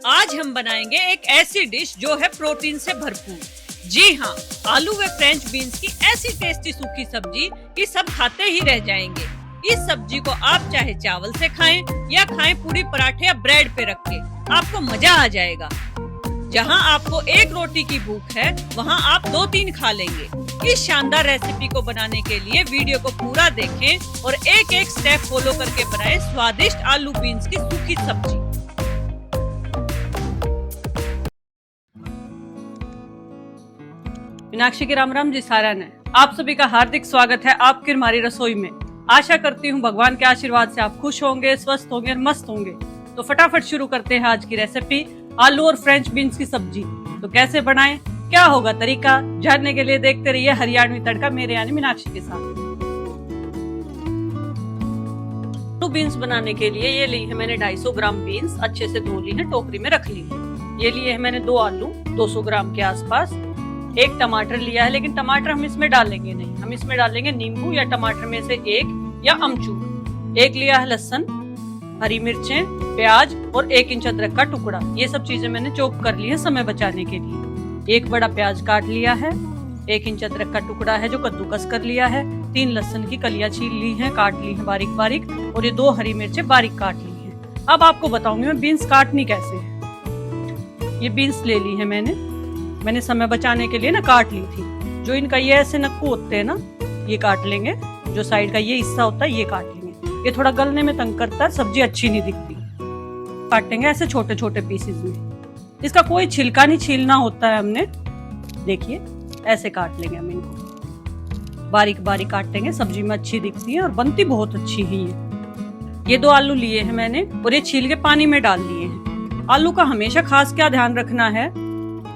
आज हम बनाएंगे एक ऐसी डिश जो है प्रोटीन से भरपूर। जी हाँ, आलू व फ्रेंच बीन्स की ऐसी टेस्टी सूखी सब्जी कि सब खाते ही रह जाएंगे। इस सब्जी को आप चाहे चावल से खाएं या खाएं पूरी पराठे या ब्रेड पे रख के, आपको मजा आ जाएगा। जहाँ आपको एक रोटी की भूख है वहाँ आप 2-3 खा लेंगे। इस शानदार रेसिपी को बनाने के लिए वीडियो को पूरा देखें और एक एक स्टेप फॉलो करके बनाएं स्वादिष्ट आलू बीन्स की सूखी सब्जी। मीनाक्षी की राम राम जी सारण है। आप सभी का हार्दिक स्वागत है आपकी हमारी रसोई में। आशा करती हूँ भगवान के आशीर्वाद से आप खुश होंगे, स्वस्थ होंगे और मस्त होंगे। तो फटाफट शुरू करते हैं आज की रेसिपी, आलू और फ्रेंच बीन्स की सब्जी। तो कैसे बनाएं, क्या होगा तरीका, जानने के लिए देखते रहिए हरियाणवी तड़का मेरे यानी मीनाक्षी के साथ। आलू बीन्स बनाने के लिए ये ली है मैंने 250 ग्राम बीन्स, अच्छे से धो ली है, टोकरी में रख ली है। ये लिए है मैंने 2 आलू 200 ग्राम के आसपास। 1 टमाटर लिया है, लेकिन टमाटर हम इसमें डालेंगे नहीं, हम इसमें डालेंगे नींबू या टमाटर में से 1 या अमचूर। 1 लिया है लहसुन, हरी मिर्चें, प्याज और 1 इंच अदरक का टुकड़ा। ये सब चीजें मैंने चॉप कर ली है समय बचाने के लिए। 1 बड़ा प्याज काट लिया है, 1 इंच अदरक का टुकड़ा है जो कद्दूकस कर लिया है। 3 लहसुन की कलियां छील ली हैं, काट ली हैं बारीक बारीक, और ये 2 हरी मिर्चें बारीक काट ली हैं। अब आपको बताऊंगी मैं बीन्स काटनी कैसे है। ये बीन्स ले ली है मैंने समय बचाने के लिए ना काट ली थी। जो इनका ये ऐसे नक्कू होते हैं ना, ये काट लेंगे। जो साइड का ये हिस्सा होता है ये काट लेंगे। ये थोड़ा गलने में तंग करता है, सब्जी अच्छी नहीं दिखती। काटेंगे ऐसे छोटे छोटे पीसेस में। इसका कोई छिलका नहीं छीलना होता है हमने। देखिए ऐसे काट लेंगे हम इनको, बारीक बारीक काटेंगे, सब्जी में अच्छी दिखती है और बनती बहुत अच्छी ही है। ये 2 आलू लिए हैं मैंने और ये छील के पानी में डाल लिए हैं। आलू का हमेशा खास क्या ध्यान रखना है,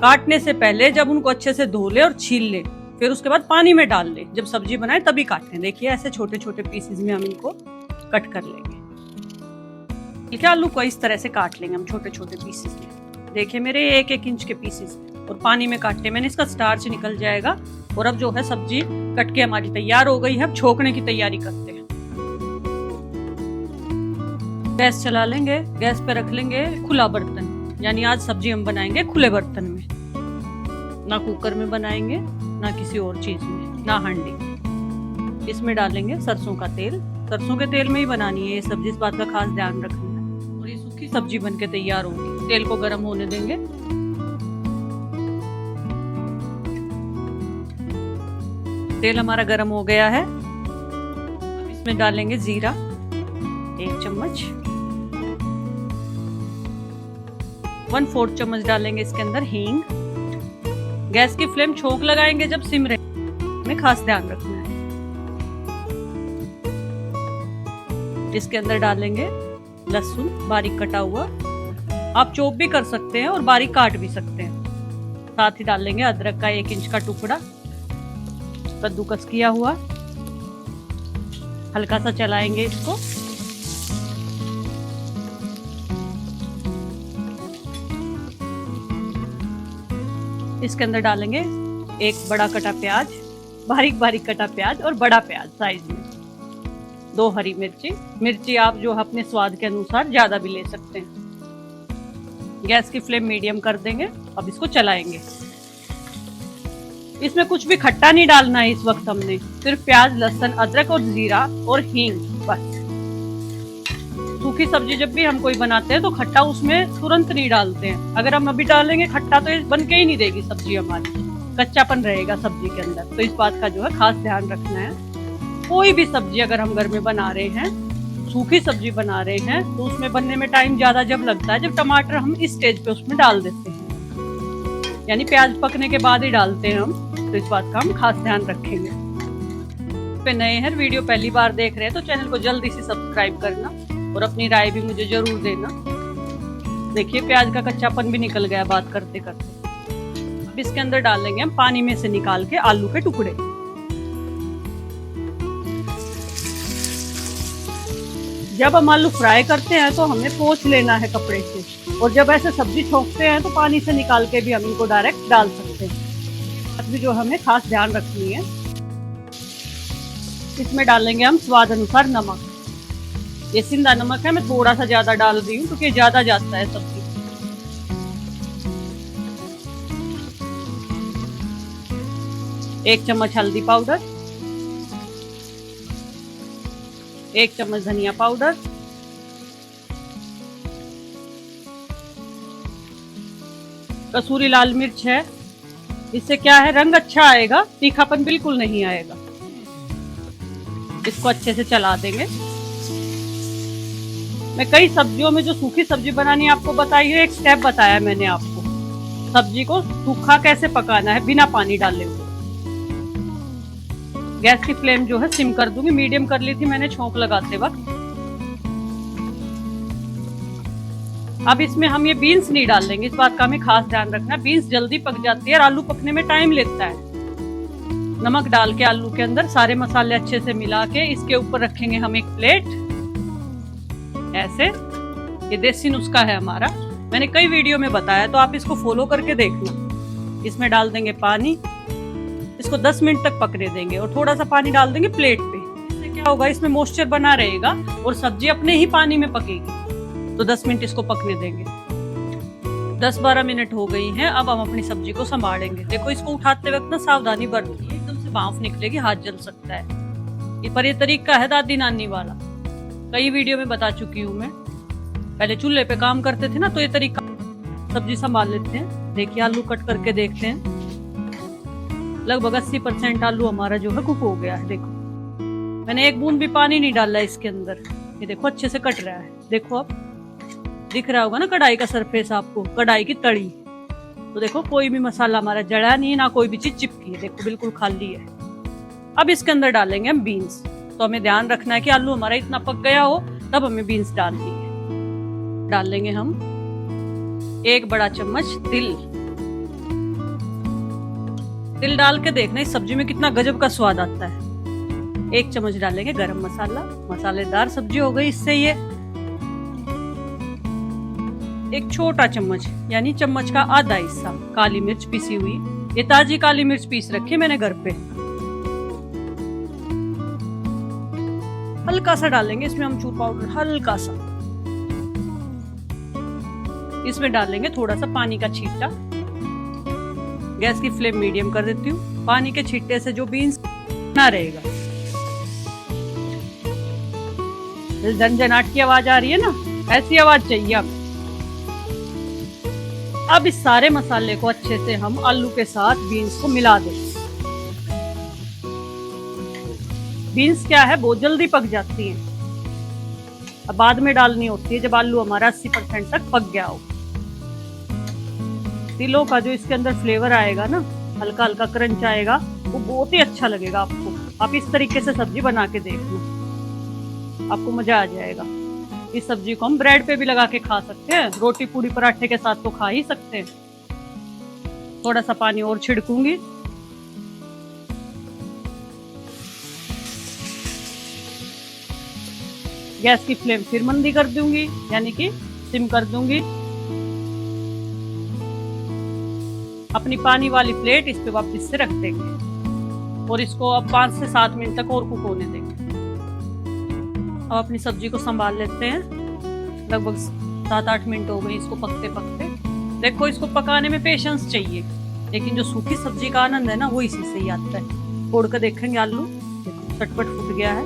काटने से पहले जब उनको अच्छे से धो ले और छील ले, फिर उसके बाद पानी में डाल ले। जब सब्जी बनाए तभी काटें। देखिए ऐसे छोटे छोटे पीसेस में हम इनको कट कर लेंगे। ठीक है, आलू को इस तरह से काट लेंगे हम छोटे छोटे पीसेस में। देखिए मेरे 1-1 इंच के पीसेस और पानी में काटे मैंने, इसका स्टार्च निकल जाएगा। और अब जो है सब्जी कट के हमारी तैयार हो गई है। अब छोकने की तैयारी करते हैं। गैस चला लेंगे, गैस पे रख लेंगे खुला बर्तन, यानी आज सब्जी हम बनाएंगे खुले बर्तन में, ना कुकर में बनाएंगे ना किसी और चीज में, ना हांडी। इसमें डालेंगे सरसों का तेल। सरसों के तेल में ही बनानी है ये सब्जी, इस बात का खास ध्यान रखना है। और ये सूखी सब्जी बनके तैयार होगी। तेल को गर्म होने देंगे। तेल हमारा गर्म हो गया है। अब इसमें डालेंगे जीरा 1 चम्मच, 1/4 चम्मच डालेंगे इसके अंदर हींग। गैस की फ्लेम छोंक लगाएंगे जब सिम रहे, में खास ध्यान रखना है। इसके अंदर डालेंगे लहसुन बारीक कटा हुआ, आप चॉप भी कर सकते हैं और बारीक काट भी सकते हैं। साथ ही डालेंगे अदरक का 1 इंच का टुकड़ा कद्दूकस किया हुआ। हल्का सा चलाएंगे इसको। इसके अंदर डालेंगे 1 बड़ा कटा प्याज, बारीक बारीक कटा प्याज और बड़ा प्याज साइज में। 2 हरी मिर्ची आप जो अपने स्वाद के अनुसार ज्यादा भी ले सकते हैं। गैस की फ्लेम मीडियम कर देंगे। अब इसको चलाएंगे। इसमें कुछ भी खट्टा नहीं डालना है इस वक्त, हमने सिर्फ प्याज, लहसुन, अदरक और जीरा और हींग बस। सूखी सब्जी जब भी हम कोई बनाते हैं तो खट्टा उसमें तुरंत नहीं डालते हैं। अगर हम अभी डालेंगे खट्टा तो ये बन के ही नहीं देगी सब्जी हमारी, कच्चापन रहेगा सब्जी के अंदर। तो इस बात का जो है खास ध्यान रखना है। कोई भी सब्जी अगर हम घर में बना रहे हैं, सूखी सब्जी बना रहे हैं, तो उसमें बनने में टाइम ज्यादा जब लगता है जब टमाटर हम इस स्टेज पे उसमें डाल देते हैं, यानी प्याज पकने के बाद ही डालते हैं हम। तो इस बात का हम खास ध्यान रखेंगे। पे नए हैं, वीडियो पहली बार देख रहे हैं तो चैनल को जल्दी से सब्सक्राइब करना और अपनी राय भी मुझे जरूर देना। देखिए प्याज का कच्चापन भी निकल गया बात करते करते। अब इसके अंदर डालेंगे हम पानी में से निकाल के आलू के टुकड़े। जब हम आलू फ्राई करते हैं तो हमें पोंछ लेना है कपड़े से, और जब ऐसे सब्जी छोंकते हैं तो पानी से निकाल के भी हम इनको डायरेक्ट डाल सकते हैं। भी जो हमें खास ध्यान रखनी है। इसमें डालेंगे हम स्वाद अनुसार नमक। ये सिंधा नमक है, मैं थोड़ा सा ज्यादा डाल रही हूँ क्योंकि ज्यादा जाता है सब्जी। 1 चम्मच हल्दी पाउडर, 1 चम्मच धनिया पाउडर, कसूरी लाल मिर्च है। इससे क्या है, रंग अच्छा आएगा, तीखापन बिल्कुल नहीं आएगा। इसको अच्छे से चला देंगे। मैं कई सब्जियों में जो सूखी सब्जी बनानी है आपको बताई है, एक स्टेप बताया मैंने आपको, सब्जी को सूखा कैसे पकाना है बिना पानी डाले हुए। गैस की फ्लेम जो है सिम कर दूंगी, मीडियम कर ली थी मैंने छोंक लगाते वक्त। अब इसमें हम ये बीन्स नहीं डाल देंगे, इस बात का हमें खास ध्यान रखना। बीन्स जल्दी पक जाती है और आलू पकने में टाइम लगता है। नमक डाल के आलू के अंदर सारे मसाले अच्छे से मिला के इसके ऊपर रखेंगे हम एक प्लेट ऐसे। ये देसी नुस्खा है हमारा, मैंने कई वीडियो में बताया, तो आप इसको फॉलो करके देखना। इसमें डाल देंगे पानी, इसको 10 मिनट तक पकने देंगे और थोड़ा सा पानी डाल देंगे प्लेट पे। इससे क्या होगा, इसमें मॉइस्चर बना रहेगा और सब्जी अपने ही पानी में पकेगी। तो 10 मिनट इसको पकने देंगे। 10-12 मिनट हो गई हैं। अब हम अपनी सब्जी को संभालेंगे। देखो, इसको उठाते वक्त ना सावधानी बरतिए, एकदम से भांफ निकलेगी, हाथ जल सकता है। पर ये तरीका है दादी नानी वाला, कई वीडियो में बता चुकी हूँ मैं। पहले चूल्हे पे काम करते थे ना, तो ये तरीका सब्जी संभाल लेते हैं। देखिए, आलू कट करके देखते हैं। लगभग 80% आलू हमारा जो है कुक हो गया है। देखो, मैंने एक बूंद भी पानी नहीं डाला इसके अंदर। ये देखो, अच्छे से कट रहा है। देखो, अब दिख रहा होगा ना कढ़ाई का सरफेस आपको, कढ़ाई की तड़ी। तो देखो, कोई भी मसाला हमारा जड़ा नहीं, ना कोई भी चीज चिपकी है। देखो, बिल्कुल खाली है। अब इसके अंदर डालेंगे हम बीन्स। तो हमें ध्यान रखना है कि आलू हमारा इतना पक गया हो, तब हमें बीन्स डालनी है। डाल लेंगे हम 1 बड़ा चम्मच तिल। तिल डाल के देखना इस सब्जी में कितना गजब का स्वाद आता है। 1 चम्मच डालेंगे गरम मसाला। मसालेदार सब्जी हो गई इससे ये। 1 छोटा चम्मच, यानी चम्मच का आधा हिस्सा काली मिर्च पिसी हुई। ये ताजी काली मिर्च पीस रखी मैंने घर पे। हल्का सा डालेंगे इसमें अमचूर पाउडर, हल्का सा। इसमें डालेंगे थोड़ा सा पानी का छींटा। गैस की फ्लेम मीडियम कर देती हूँ। पानी के छींटे से जो बीन्स ना रहेगा। झनझनाट की आवाज आ रही है ना, ऐसी आवाज चाहिए आपको। अब इस सारे मसाले को अच्छे से हम आलू के साथ बीन्स को मिला देंगे। बीन्स क्या है, बहुत जल्दी पक जाती हैं। अब बाद में डालनी होती है जब आलू हमारा 80% तक पक गया हो। तिलों का जो इसके अंदर फ्लेवर आएगा ना, हल्का हल्का क्रंच आएगा, वो बहुत ही अच्छा लगेगा आपको। आप इस तरीके से सब्जी बना के देखना, आपको मजा आ जाएगा। इस सब्जी को हम ब्रेड पे भी लगा के खा सकते हैं, रोटी पूरी पराठे के साथ तो खा ही सकते हैं। थोड़ा सा पानी और छिड़कूंगी। गैस की फ्लेम फिर मंदी कर दूंगी, यानी कि सिम कर दूंगी। अपनी पानी वाली प्लेट इस पे वापस से रख देंगे और इसको अब 5 से 7 मिनट तक और कुक होने देंगे। अब अपनी सब्जी को संभाल लेते हैं। लगभग 7-8 मिनट हो गई इसको पकते पकते। देखो, इसको पकाने में पेशेंस चाहिए, लेकिन जो सूखी सब्जी का आनंद है ना, वो इसी से ही आता है। तोड़ कर देखेंगे आलू, देखो चटपट फूट गया है,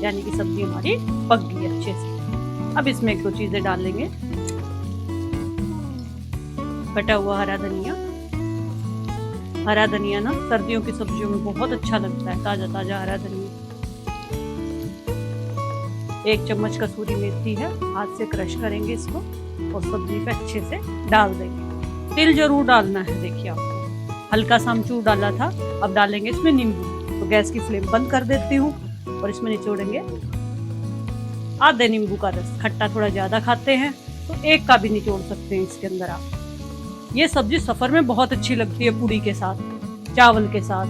यानी कि सब्जी हमारी पक गई अच्छे से। अब इसमें 1-2 चीजें डालेंगे। कटा हुआ हरा धनिया। हरा धनिया ना सर्दियों की सब्जियों में बहुत अच्छा लगता है, ताजा ताजा हरा धनिया। 1 चम्मच कसूरी मेथी है, हाथ से क्रश करेंगे इसको और सब्जी पे अच्छे से डाल देंगे। तिल जरूर डालना है। देखिए, आपको हल्का सा अमचूर डाला था। अब डालेंगे इसमें नींबू। तो गैस की फ्लेम बंद कर देती हूँ और इसमें निचोड़ेंगे आधे नींबू का रस। खट्टा थोड़ा ज्यादा खाते हैं तो 1 का भी निचोड़ सकते हैं इसके अंदर आप। ये सब्जी सफर में बहुत अच्छी लगती है, पूरी के साथ, चावल के साथ।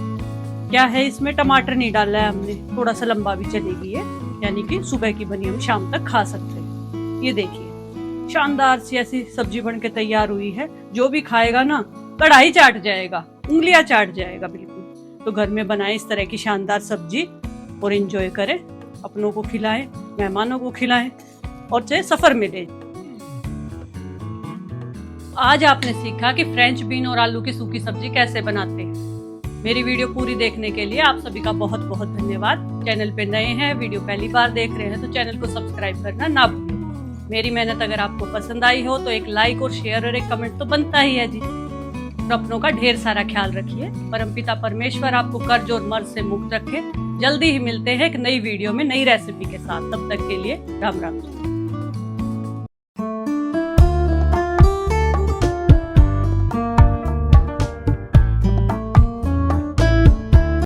क्या है, इसमें टमाटर नहीं डाला है हमने, थोड़ा सा लंबा भी चलेगी ये, यानी कि सुबह की बनी हम शाम तक खा सकते हैं। ये देखिए, शानदार सी ऐसी सब्जी बन के तैयार हुई है। जो भी खाएगा ना, कढ़ाई चाट जाएगा, उंगलियां चाट जाएगा बिल्कुल। तो घर में बनाए इस तरह की शानदार सब्जी और एंजॉय करें, अपनों को खिलाएं, मेहमानों को खिलाएं और चाहे सफर में ले। आज आपने सीखा कि फ्रेंच बीन और आलू की सूखी सब्जी कैसे बनाते हैं। मेरी वीडियो पूरी देखने के लिए आप सभी का बहुत बहुत धन्यवाद। चैनल पे नए हैं, वीडियो पहली बार देख रहे हैं तो चैनल को सब्सक्राइब करना ना भूलें। मेरी मेहनत अगर आपको पसंद आई हो तो एक लाइक और शेयर और एक कमेंट तो बनता ही है जी। तो अपनों का ढेर सारा ख्याल रखिए। परमपिता परमेश्वर आपको कर्ज और मर्ज से मुक्त रखे। जल्दी ही मिलते हैं एक नई वीडियो में नई रेसिपी के साथ। तब तक के लिए राम राम।